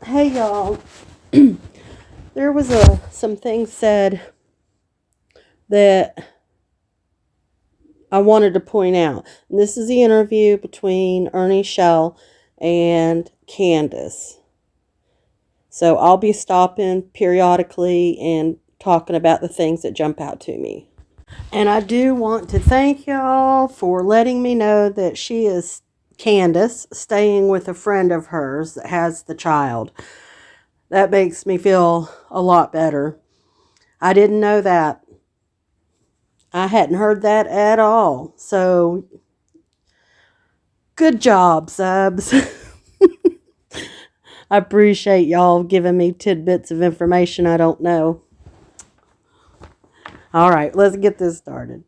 Hey y'all, there was some things said that I wanted to point out. And this is the interview between Ernie Shell and Candus. So I'll be stopping periodically and talking about the things that jump out to me. And I do want to thank y'all for letting me know that she is Candus staying with a friend of hers that has the child. That makes me feel a lot better. I didn't know that. I hadn't heard that at all. So, good job, subs. I appreciate y'all giving me tidbits of information I don't know. All right, let's get this started.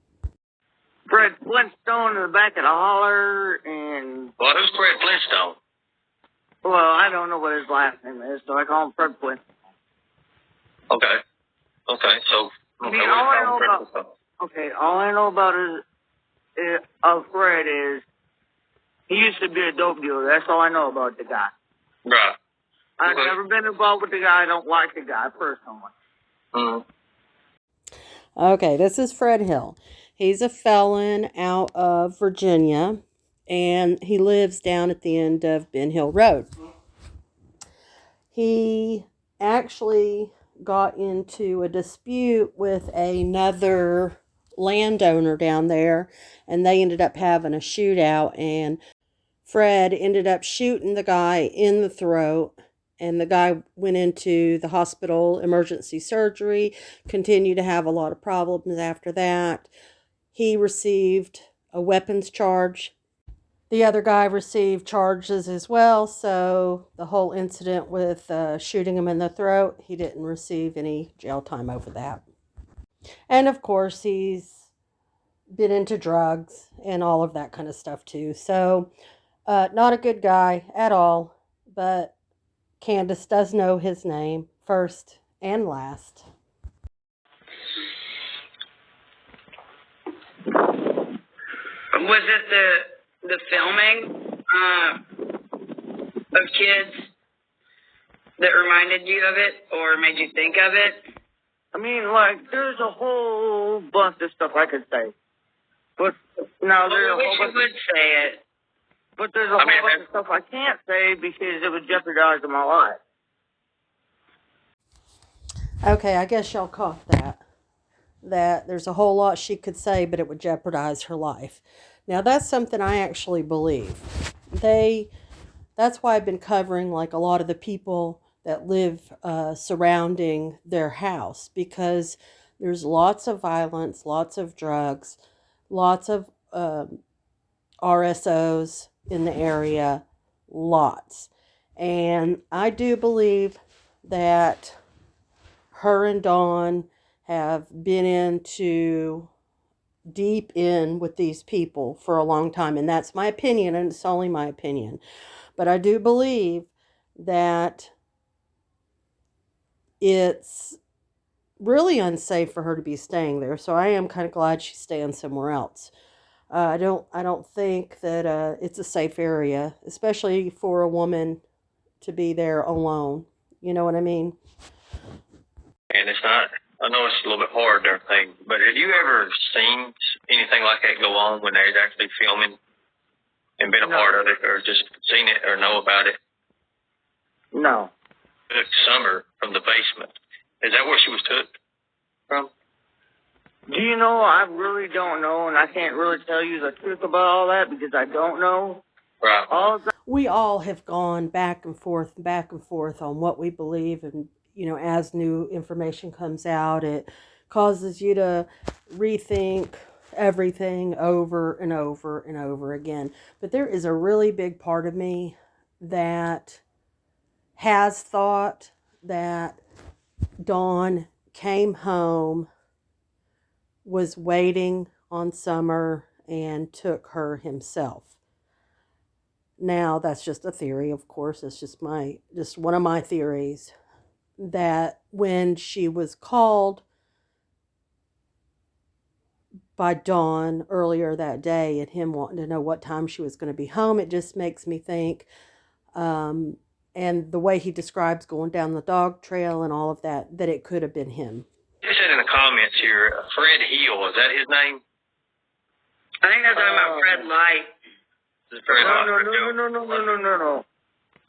Fred Flintstone in the back of the holler, and... Well, who's Fred Flintstone? Well, I don't know what his last name is, so I call him Fred Flintstone. Okay, so... all I know about of Fred is he used to be a dope dealer. That's all I know about the guy. Right. I've never been involved with the guy. I don't like the guy personally. Mm-hmm. Okay, this is Fred Hill. He's a felon out of Virginia, and he lives down at the end of Ben Hill Road. He actually got into a dispute with another landowner down there, and they ended up having a shootout, and Fred ended up shooting the guy in the throat, and the guy went into the hospital emergency surgery, continued to have a lot of problems after that. He received a weapons charge. The other guy received charges as well, so the whole incident with shooting him in the throat, he didn't receive any jail time over that. And of course, he's been into drugs and all of that kind of stuff too. So, not a good guy at all, but Candus does know his name first and last. Was it the filming of kids that reminded you of it or made you think of it? I mean, like, there's a whole bunch of stuff I could say. But now there's a whole bunch would say it. But there's a whole bunch of stuff I can't say because it would jeopardize my life. Okay, I guess y'all caught that. That there's a whole lot she could say, but it would jeopardize her life. Now, that's something I actually believe. That's why I've been covering, like, a lot of the people that live surrounding their house, because there's lots of violence, lots of drugs, lots of RSOs in the area, lots. And I do believe that her and Dawn have been into deep in with these people for a long time. And that's my opinion, and it's only my opinion. But I do believe that it's really unsafe for her to be staying there. So I am kind of glad she's staying somewhere else. I don't think that it's a safe area, especially for a woman to be there alone. You know what I mean? And it's not, I know it's a little bit hard and everything, but have you ever seen anything like that go on when they're actually filming and been a part of it, or just seen it or know about it? No. Took Summer from the basement. Is that where she was took from? Do you know, I really don't know, and I can't really tell you the truth about all that because I don't know. Right. We all have gone back and forth on what we believe, and, you know, as new information comes out, it causes you to rethink everything over and over and over again. But there is a really big part of me that has thought that Dawn came home, was waiting on Summer, and took her himself. Now, that's just a theory, of course. It's just one of my theories, that when she was called by Dawn earlier that day and him wanting to know what time she was going to be home, it just makes me think, and And the way he describes going down the dog trail and all of that, that it could have been him. You said in the comments here, Fred Hill, is that his name? I think they're talking about Fred Light. Is it Fred No.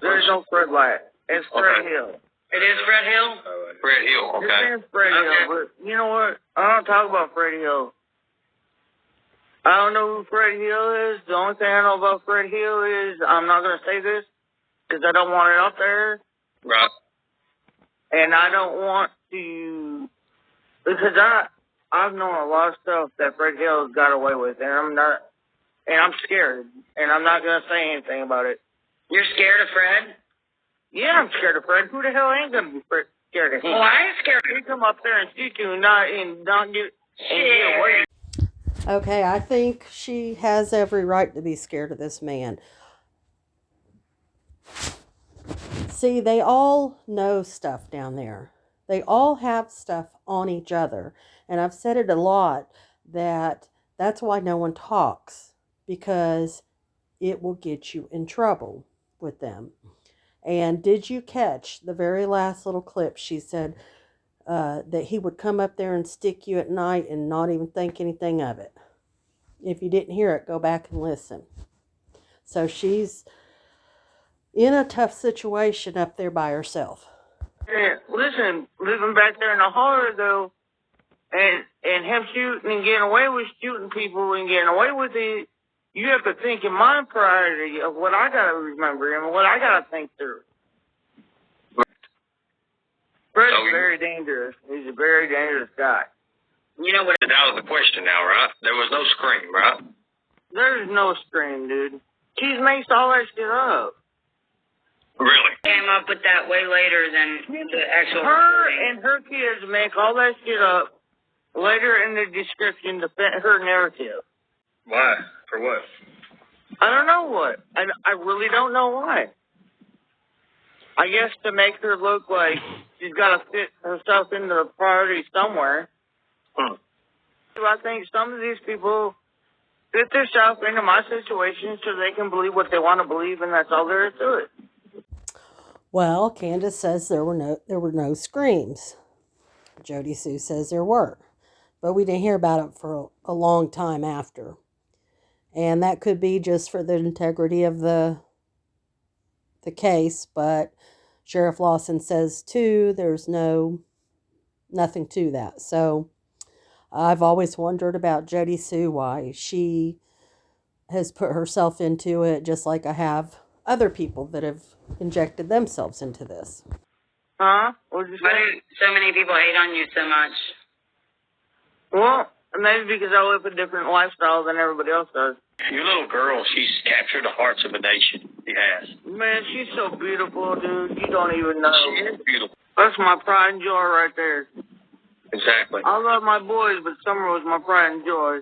There's no Fred Light. It's Fred Hill. It is Fred Hill? Fred Hill, okay. His name's Fred Hill, but you know what? I don't talk about Fred Hill. I don't know who Fred Hill is. The only thing I know about Fred Hill is, I'm not going to say this because I don't want it up there. Right. And I don't want to, because I've known a lot of stuff that Fred Hill got away with, and I'm scared, and I'm not going to say anything about it. You're scared of Fred? Yeah, I'm scared of Fred. Who the hell ain't going to be scared of him? Well, I am scared. He come up there and shoot you and not get away. Okay, I think she has every right to be scared of this man. See, they all know stuff down there. They all have stuff on each other. And I've said it a lot that's why no one talks, because it will get you in trouble with them. And did you catch the very last little clip? She said that he would come up there and stick you at night and not even think anything of it. If you didn't hear it, go back and listen. So she's in a tough situation up there by herself. Yeah, listen, living back there in the holler, though, and him shooting and getting away with shooting people and getting away with it, you have to think in my priority of what I got to remember and what I got to think through. Fred's very dangerous. He's a very dangerous guy. You know what? It's out of the question now, right? There was no scream, right? There's no scream, dude. She's makes all that shit up. Really? Came up with that way later than the actual Her recording. and her kids make all that shit up later in the description to fit her narrative. Why? For what? I don't know what. I really don't know why. I guess to make her look like she's got to fit herself into the priority somewhere. I think some of these people fit themselves into my situation so they can believe what they want to believe, and that's all there is to it. Well, Candus says there were no screams. Jody Sue says there were, but we didn't hear about it for a long time after. And that could be just for the integrity of the case, but Sheriff Lawson says too there's nothing to that. So I've always wondered about Jody Sue, why she has put herself into it, just like I have other people that have injected themselves into this. Huh? What'd you say? Why do so many people hate on you so much? Well, maybe because I live a different lifestyle than everybody else does. Your little girl, she's captured the hearts of a nation. She has. Man, she's so beautiful, dude. You don't even know. She is beautiful. That's my pride and joy right there. Exactly. I love my boys, but Summer was my pride and joy.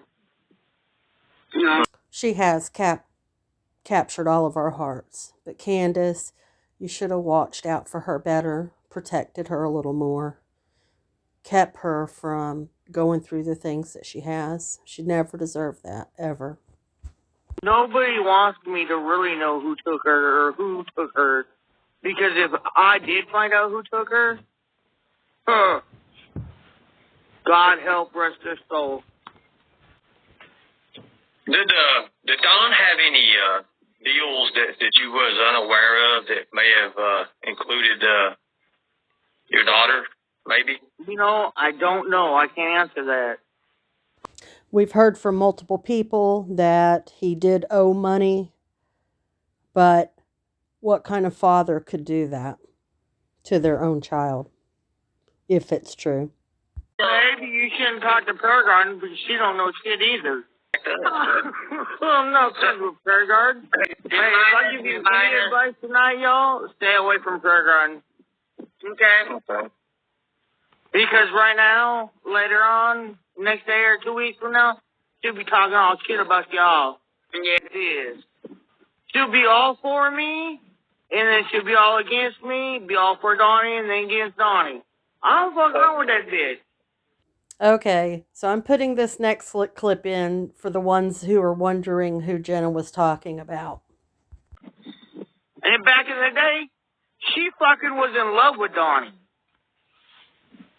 You know? She has captured all of our hearts. But Candus, you should have watched out for her better, protected her a little more, kept her from going through the things that she has. She never deserved that, ever. Nobody wants me to really know who took her or who took her. Because if I did find out who took her, God help rest her soul. Did Don have any deals that you was unaware of that may have included your daughter, maybe? You know, I don't know. I can't answer that. We've heard from multiple people that he did owe money, but what kind of father could do that to their own child, if it's true? Maybe you shouldn't talk to Paragon because she don't know shit either. I'm not friends with Paragon. Hey, if I give you any advice tonight, y'all, stay away from Paragon. Okay? Because right now, later on, next day or 2 weeks from now, she'll be talking all shit about y'all. Yeah, it is. She'll be all for me, and then she'll be all against me, be all for Donnie, and then against Donnie. I don't fuck around with that bitch. Okay, so I'm putting this next clip in for the ones who are wondering who Jenna was talking about. And back in the day, she fucking was in love with Donnie.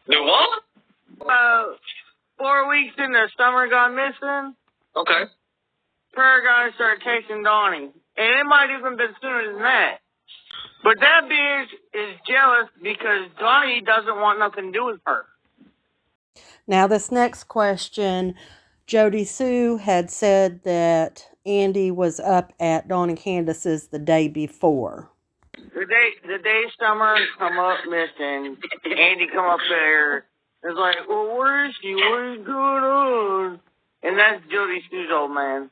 Do what? 4 weeks in the summer gone missing. Okay. Paragon started chasing Donnie. And it might even been sooner than that. But that bitch is jealous because Donnie doesn't want nothing to do with her. Now, this next question, Jody Sue had said that Andy was up at Dawn and Candus's the day before. The day Summer come up missing, Andy come up there. It's like, well, where is she? What is going on? And that's Jody Sue's old man.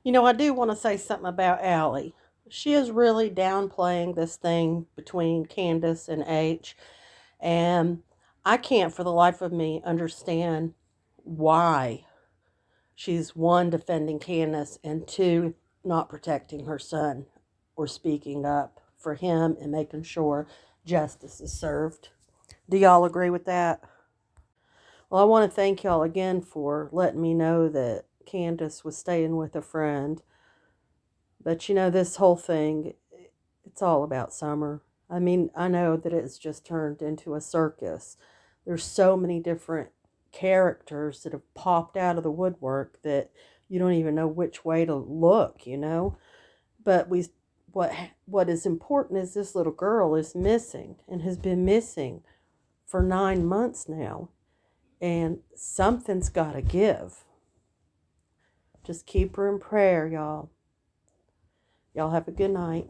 You know, I do want to say something about Allie. She is really downplaying this thing between Candus and H. And I can't for the life of me understand why she's, one, defending Candus, and two, not protecting her son or speaking up for him and making sure justice is served. Do y'all agree with that? Well, I want to thank y'all again for letting me know that Candus was staying with a friend. But you know, this whole thing, it's all about Summer. I mean, I know that it's just turned into a circus. There's so many different characters that have popped out of the woodwork that you don't even know which way to look, you know. But what is important is this little girl is missing and has been missing for 9 months now. And something's got to give. Just keep her in prayer, y'all. Y'all have a good night.